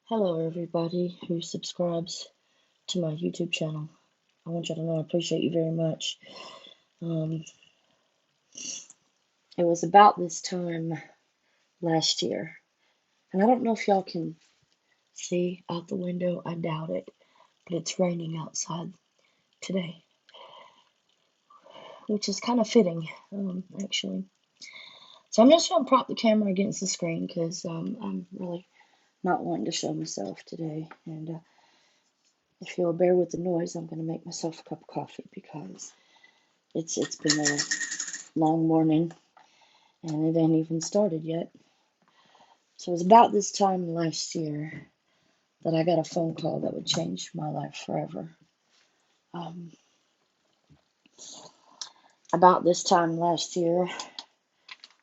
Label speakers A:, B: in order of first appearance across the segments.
A: Hello, everybody who subscribes to my YouTube channel. I want you to know I appreciate you very much. Um, it was about this time last year, and I don't know if y'all can see out the window. I doubt it, but it's raining outside today, which is kind of fitting, actually. So I'm just going to prop the camera against the screen because I'm really not wanting to show myself today. And if you'll bear with the noise, I'm going to make myself a cup of coffee because it's been a long morning and it ain't even started yet. So it was about this time last year that I got a phone call that would change my life forever. Um, about this time last year,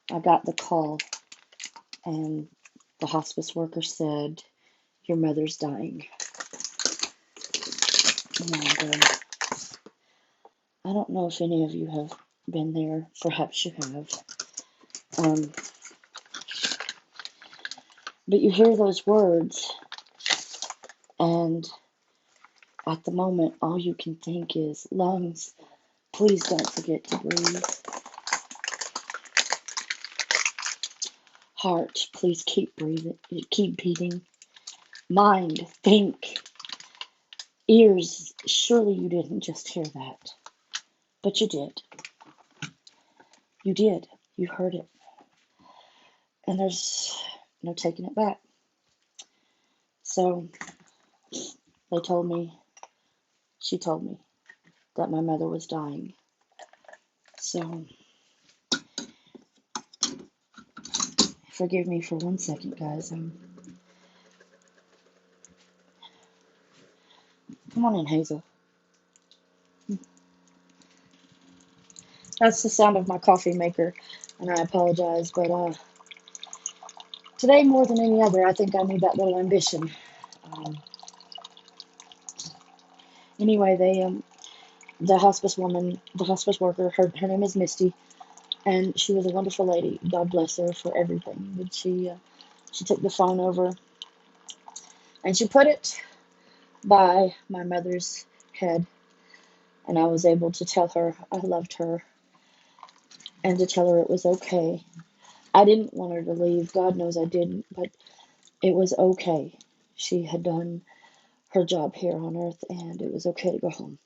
A: I got the call, and the hospice worker said, "Your mother's dying." And I don't know if any of you have been there. Perhaps you have. Um, but you hear those words, and at the moment, all you can think is, "Lungs, please don't forget to breathe. Heart, please keep breathing, keep beating. Mind, think. Ears, surely you didn't just hear that. But you did. You did. You heard it. And there's no taking it back." So they told me, she told me that my mother was dying. So forgive me for 1 second, guys. Come on in, Hazel. That's the sound of my coffee maker, and I apologize, but today more than any other, I think I need that little ambition. Um, anyway, the hospice woman, the hospice worker, her name is Misty, and she was a wonderful lady. God bless her for everything. But she took the phone over and she put it by my mother's head, and I was able to tell her I loved her and to tell her it was okay. I didn't want her to leave. God knows I didn't, but it was okay. She had done her job here on earth, and it was okay to go home.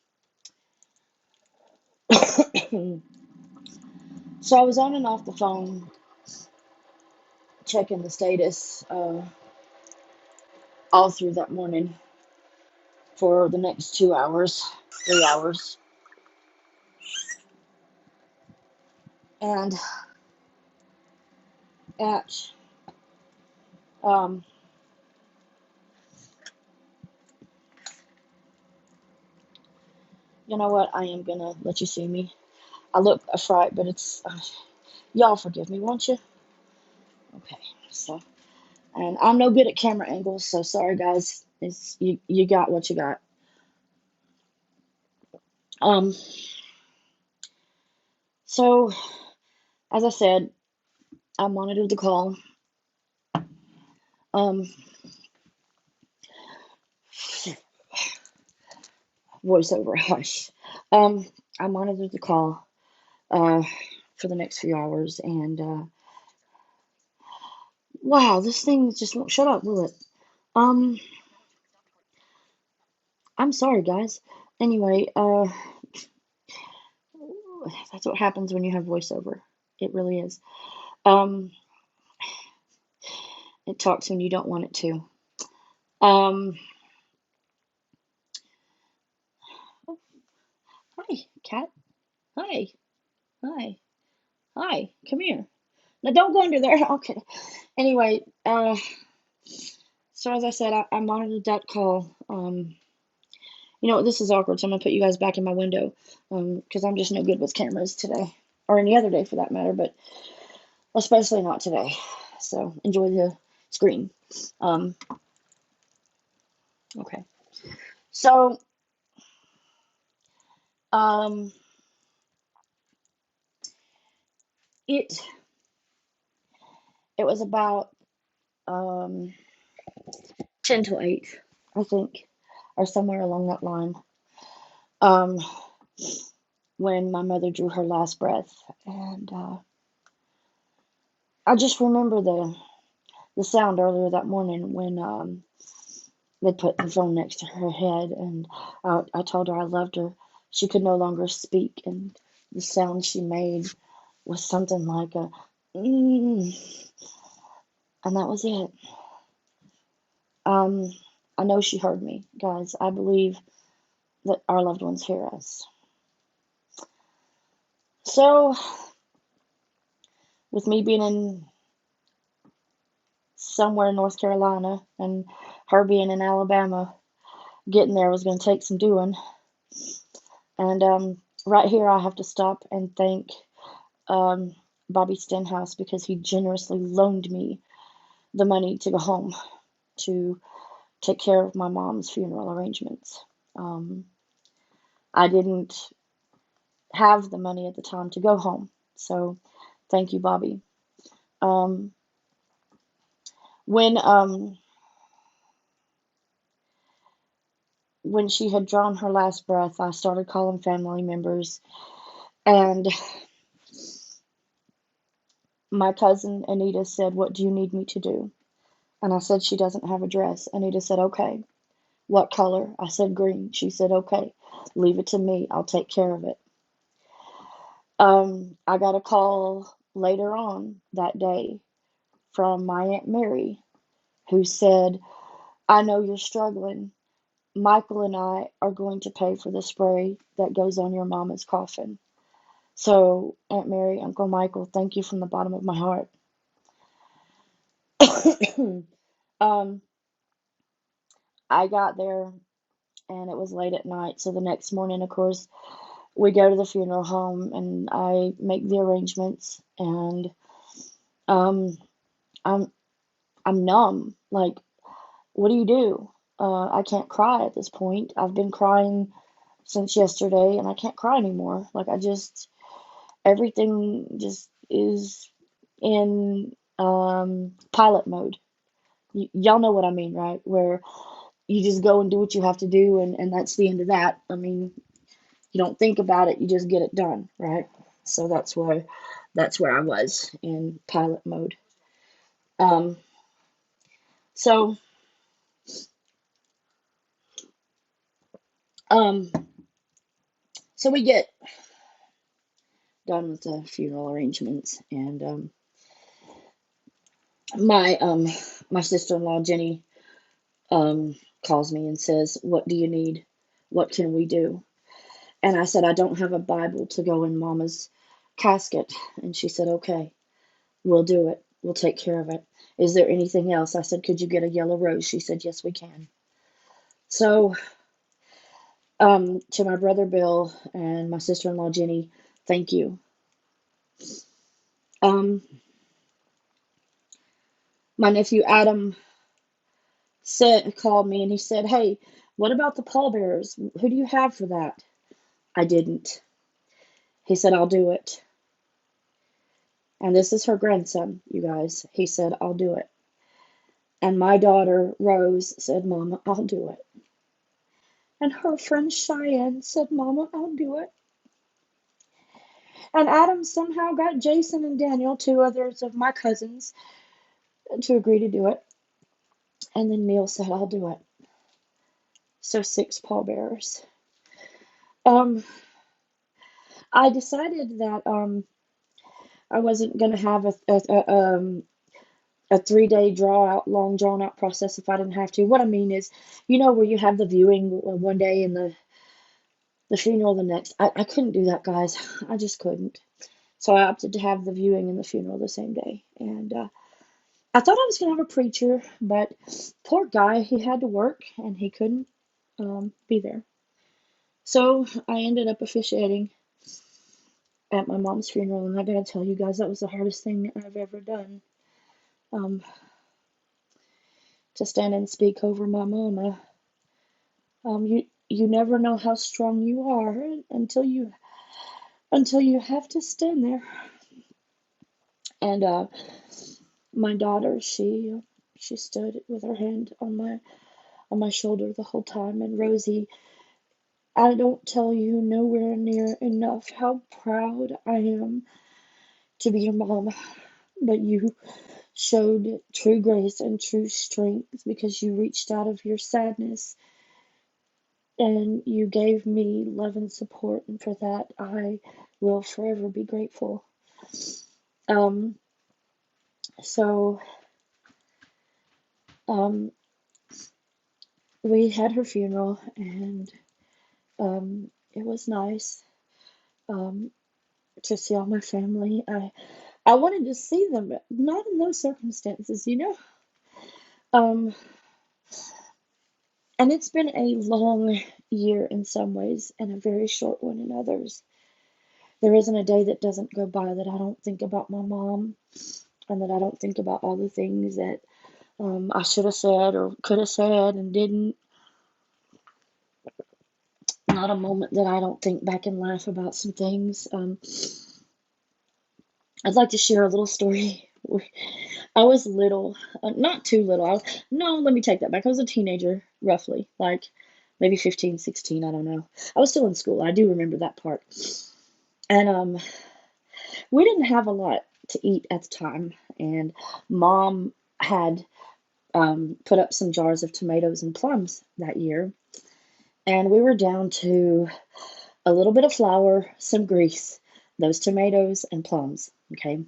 A: So I was on and off the phone checking the status all through that morning for the next 2 hours, 3 hours. And at, um, you know what? I am gonna let you see me. I look a fright, but it's, y'all forgive me, won't you? Okay, so, and I'm no good at camera angles, so sorry guys. You got what you got. Um, so as I said, I monitored the call. Um, voiceover, hush. Um, I monitored the call uh, for the next few hours, and wow, this thing just won't shut up, will it? Um, I'm sorry, guys. Anyway, that's what happens when you have voiceover. It really is. Um, it talks when you don't want it to. Um, hi, cat. Hi, hi, hi. Come here. Now don't go under there. Okay. Anyway, so as I said, I monitored that call. You know what? This is awkward, so I'm gonna put you guys back in my window, because I'm just no good with cameras today, or any other day for that matter, but especially not today. So enjoy the screen. Um, okay. So, um, it it was about um 10 to 8, I think, or somewhere along that line. Um, when my mother drew her last breath, and I just remember the sound earlier that morning when they put the phone next to her head, and I told her I loved her. She could no longer speak, and the sound she made was something like a mm, and that was it. Um, I know she heard me, guys. I believe that our loved ones hear us. So, with me being in somewhere in North Carolina and her being in Alabama, getting there was going to take some doing. And right here, I have to stop and thank um, Bobby Stenhouse because he generously loaned me the money to go home to take care of my mom's funeral arrangements. Um, I didn't have the money at the time to go home, so thank you, Bobby. Um, when when she had drawn her last breath, I started calling family members, and my cousin Anita said, "What do you need me to do?" And I said, "She doesn't have a dress." Anita said, "Okay. What color?" I said, "Green." She said, "Okay. Leave it to me. I'll take care of it." I got a call later on that day from my Aunt Mary, who said, "I know you're struggling. Michael and I are going to pay for the spray that goes on your mama's coffin." So, Aunt Mary, Uncle Michael, thank you from the bottom of my heart. um, I got there and it was late at night. So the next morning, of course, we go to the funeral home and I make the arrangements and um, I'm I'm numb. Like, what do you do? I can't cry at this point. I've been crying since yesterday and I can't cry anymore. Like, everything just is in pilot mode. Y'all know what I mean, right? Where you just go and do what you have to do, and that's the end of that. I mean, you don't think about it, you just get it done, right? So that's where I was in pilot mode. Um, so um, so we get done with the funeral arrangements, and my my sister-in-law Jenny um calls me and says, "What do you need? What can we do?" And I said, "I don't have a Bible to go in Mama's casket." And she said, "Okay, we'll do it. We'll take care of it. Is there anything else?" I said, "Could you get a yellow rose?" She said, "Yes, we can." So, to my brother Bill and my sister-in-law Jenny, thank you. Um, my nephew Adam called me and he said, "Hey, what about the pallbearers? Who do you have for that?" I didn't. He said, "I'll do it." And this is her grandson, you guys. He said, "I'll do it." And my daughter Rose said, "Mama, I'll do it." And her friend Cheyenne said, "Mama, I'll do it." And Adam somehow got Jason and Daniel, two others of my cousins, to agree to do it. And then Neil said, "I'll do it." So six pallbearers. Um, I decided that I wasn't going to have a 3 day long drawn out process if I didn't have to. What I mean is, where you have the viewing one day and the funeral the next. I couldn't do that, guys. I just couldn't. So I opted to have the viewing and the funeral the same day. And I thought I was going to have a preacher, but poor guy, he had to work and he couldn't be there. So I ended up officiating at my mom's funeral, and I gotta tell you guys, that was the hardest thing I've ever done. Um, to stand and speak over my mama. You never know how strong you are until you have to stand there. And my daughter, she She stood with her hand on my shoulder the whole time. And Rosie, I don't tell you nowhere near enough how proud I am to be your mom. But you showed true grace and true strength because you reached out of your sadness and you gave me love and support, and for that I will forever be grateful. Um, so um, we had her funeral, and it was nice um, to see all my family. I wanted to see them, but not in those circumstances, you know. Um, and it's been a long year in some ways, and a very short one in others. There isn't a day that doesn't go by that I don't think about my mom, and that I don't think about all the things that I should have said or could have said and didn't. Not a moment that I don't think back and laugh about some things. I'd like to share a little story. I was little, not too little. No, let me take that back. I was a teenager, roughly, like maybe 15, 16. I don't know. I was still in school. I do remember that part. And we didn't have a lot to eat at the time. And mom had put up some jars of tomatoes and plums that year. And we were down to a little bit of flour, some grease, those tomatoes and plums. Okay.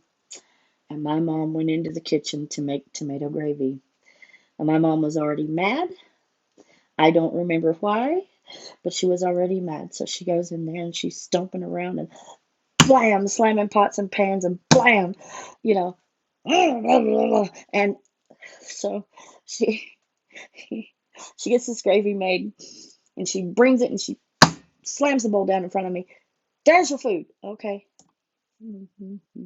A: And my mom went into the kitchen to make tomato gravy. And my mom was already mad. I don't remember why, but she was already mad. So she goes in there and she's stomping around and blam, slamming pots and pans and blam, you know. And so she she gets this gravy made and she brings it and she slams the bowl down in front of me. There's your food. Okay. Mm-hmm.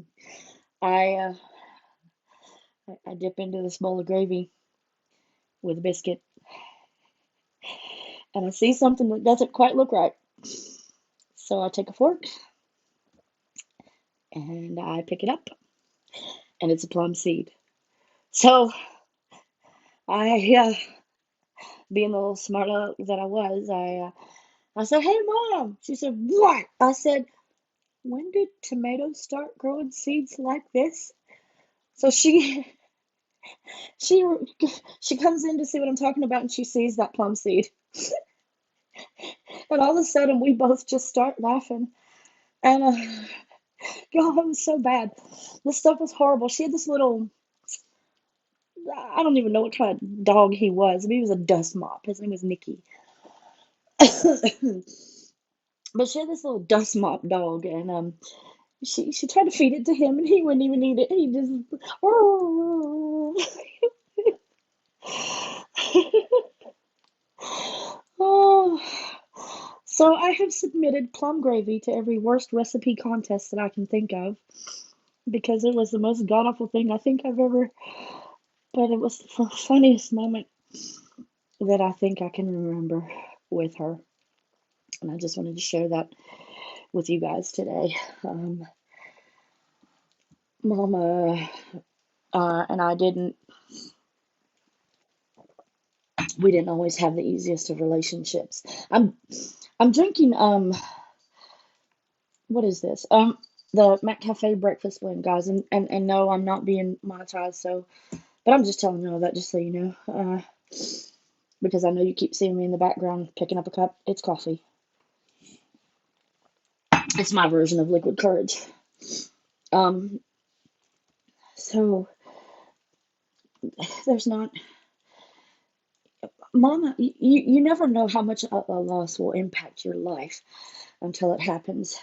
A: I uh, I dip into this bowl of gravy with a biscuit, and I see something that doesn't quite look right. So I take a fork and I pick it up, and it's a plum seed. So I, being the little smart aleck that I was, I said, "Hey, mom." She said, "What?" I said, "When did tomatoes start growing seeds like this?" So she she comes in to see what I'm talking about, and she sees that plum seed, and all of a sudden we both just start laughing. And God, it was so bad. This stuff was horrible. She had this little, I don't even know what kind of dog he was. I mean, he was a dust mop. His name was Nicky. But she had this little dust mop dog, and she tried to feed it to him, and he wouldn't even eat it. He just, oh. So I have submitted plum gravy to every worst recipe contest that I can think of because it was the most god awful thing I think I've ever. But it was the funniest moment that I think I can remember with her, and I just wanted to share that with you guys today. Mama and I didn't. We didn't always have the easiest of relationships. I'm drinking what is this? The Mac Cafe breakfast blend, guys, and no, I'm not being monetized, so but I'm just telling you all that just so you know. Because I know you keep seeing me in the background picking up a cup. It's coffee. It's my version of liquid courage. Um, so there's not, Mama. You never know how much a loss will impact your life until it happens.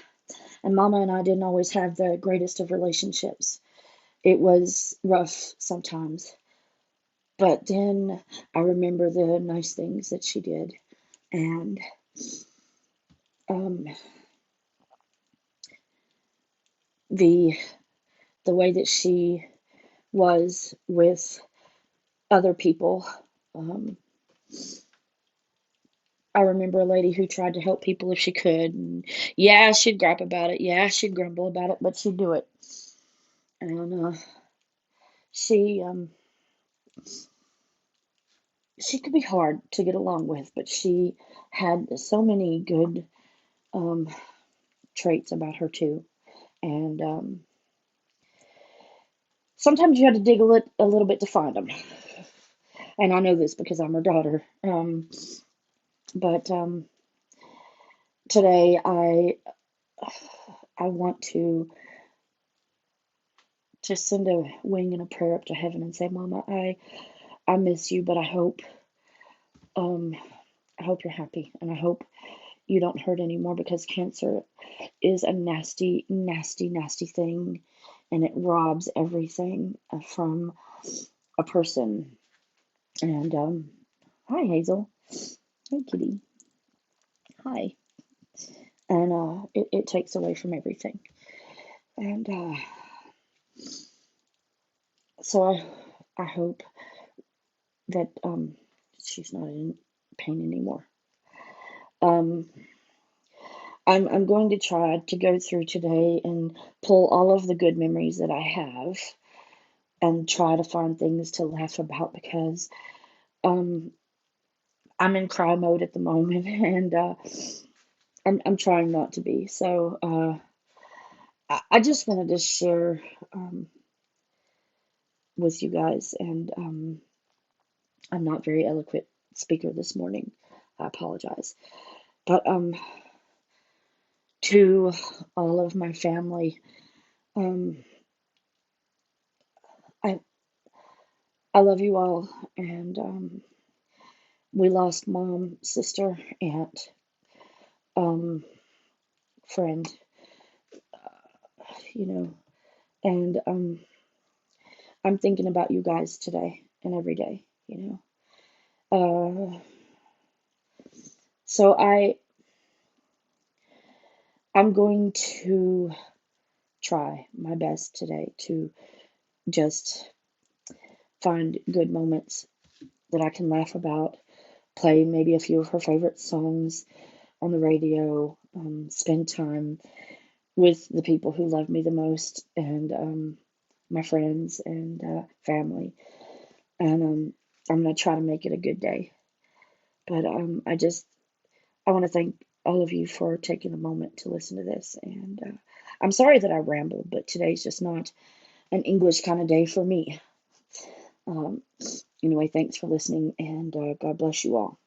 A: And Mama and I didn't always have the greatest of relationships. It was rough sometimes, but then I remember the nice things that she did, and um, the the way that she was with other people. Um, I remember a lady who tried to help people if she could. And yeah, she'd gripe about it. Yeah, she'd grumble about it, but she'd do it. And she she could be hard to get along with, but she had so many good um, traits about her too. And sometimes you had to dig a little bit to find them. And I know this because I'm her daughter. But today I want to send a wing and a prayer up to heaven and say, Mama, I miss you, but um I hope you're happy, and I hope you don't hurt anymore, because cancer is a nasty, nasty, nasty thing, and it robs everything from a person. And hi Hazel, hey Kitty, hi. And it takes away from everything. And so I hope that she's not in pain anymore. Um, I'm going to try to go through today and pull all of the good memories that I have and try to find things to laugh about, because um, I'm in cry mode at the moment, and I'm trying not to be. So I just wanted to share um, with you guys, and I'm not very eloquent speaker this morning. I apologize, but to all of my family, um, I I love you all, and we lost mom, sister, aunt, um, friend, you know, and I'm thinking about you guys today and every day, you know. So I'm going to try my best today to just find good moments that I can laugh about, play maybe a few of her favorite songs on the radio, spend time with the people who love me the most, and my friends and family. And I'm going to try to make it a good day. But I want to thank all of you for taking a moment to listen to this. And I'm sorry that I rambled, but today's just not an English kind of day for me. Um, anyway, thanks for listening, and God bless you all.